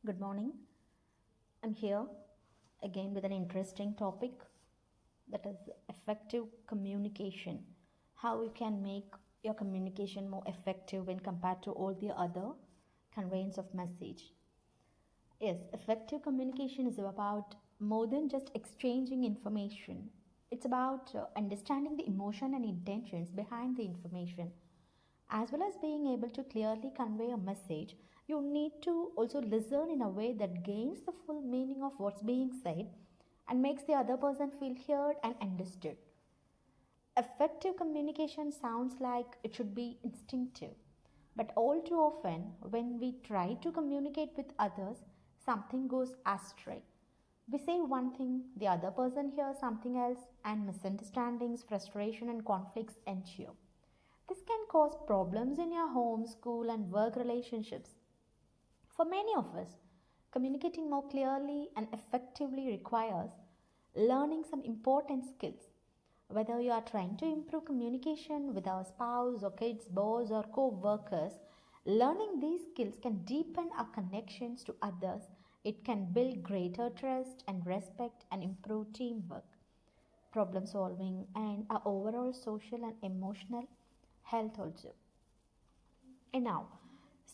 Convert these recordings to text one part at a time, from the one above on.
Good morning. I'm here again with an interesting topic that is effective communication. How you can make your communication more effective when compared to all the other conveyance of message. Yes, effective communication is about more than just exchanging information. It's about understanding the emotion and intentions behind the information. As well as being able to clearly convey a message, you need to also listen in a way that gains the full meaning of what's being said and makes the other person feel heard and understood. Effective communication sounds like it should be instinctive, but all too often, when we try to communicate with others, something goes astray. We say one thing, the other person hears something else, and misunderstandings, frustration, and conflicts ensue. This can cause problems in your home, school, and work relationships. For many of us, communicating more clearly and effectively requires learning some important skills. Whether you are trying to improve communication with our spouse or kids, boss, or co workers, learning these skills can deepen our connections to others. It can build greater trust and respect and improve teamwork, problem solving, and our overall social and emotional health also. And now,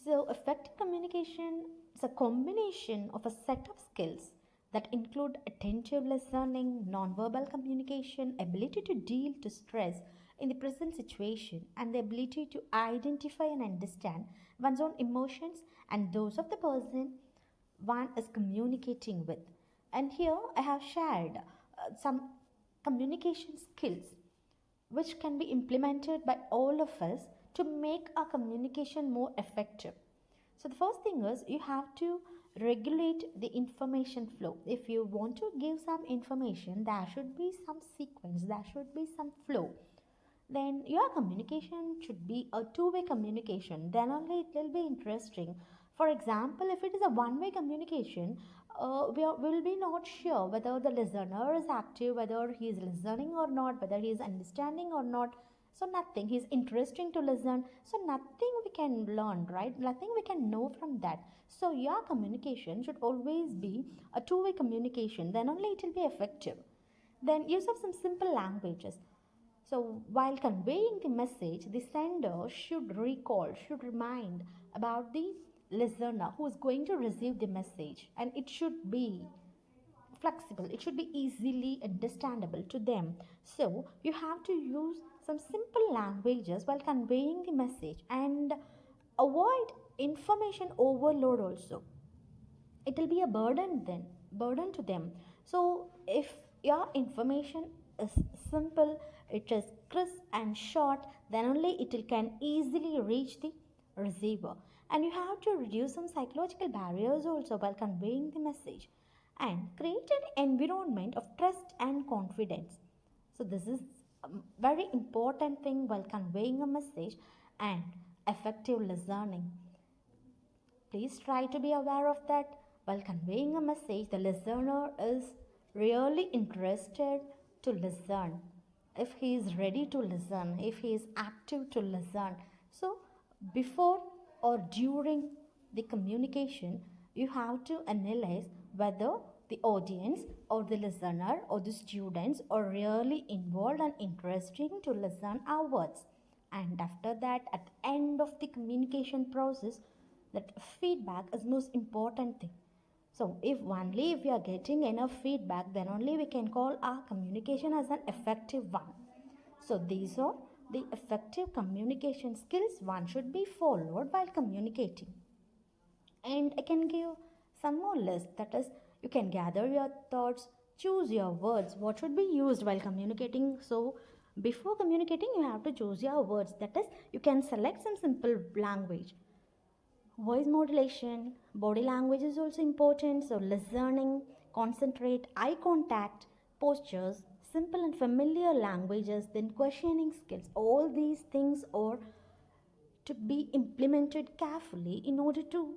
so effective communication is a combination of a set of skills that include attentive listening, nonverbal communication, ability to deal to stress in the present situation, and the ability to identify and understand one's own emotions and those of the person one is communicating with. And here I have shared some communication skills which can be implemented by all of us to make our communication more effective. So, the first thing is you have to regulate the information flow. If you want to give some information, there should be some sequence, there should be some flow. Then your communication should be a two-way communication. Then only it will be interesting. For example, if it is a one-way communication, will be not sure whether the listener is active, whether he is listening or not, whether he is understanding or not. So nothing. He is interesting to listen. So nothing we can learn, right? Nothing we can know from that. So your communication should always be a two-way communication. Then only it will be effective. Then use of some simple languages. So, while conveying the message, the sender should recall, should remind about the listener who is going to receive the message, and it should be flexible, it should be easily understandable to them. So, you have to use some simple languages while conveying the message and avoid information overload also. It will be a burden to them. So if your information is simple, it is crisp and short, then only can easily reach the receiver. And you have to reduce some psychological barriers also while conveying the message and create an environment of trust and confidence. So this is a very important thing while conveying a message and effective listening. Please try to be aware of that. While conveying a message, the listener is really interested to listen. If he is ready to listen, if he is active to listen. So, before or during the communication, you have to analyze whether the audience or the listener or the students are really involved and interesting to listen our words. And after that, at the end of the communication process, that feedback is most important thing. So if we are getting enough feedback, then only we can call our communication as an effective one. So these are the effective communication skills one should be followed while communicating. And I can give some more list, that is, you can gather your thoughts, choose your words, what should be used while communicating. So before communicating, you have to choose your words, that is, you can select some simple language. Voice modulation, body language is also important. So, listening, concentrate, eye contact, postures, simple and familiar languages, then questioning skills. All these things are to be implemented carefully in order to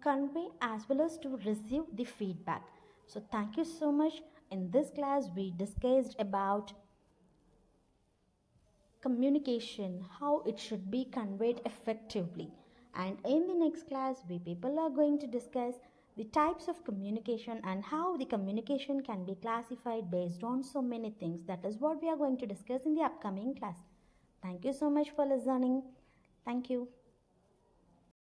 convey as well as to receive the feedback. So, thank you so much. In this class, we discussed about communication, how it should be conveyed effectively. And in the next class, we people are going to discuss the types of communication and how the communication can be classified based on so many things. That is what we are going to discuss in the upcoming class. Thank you so much for listening. Thank you.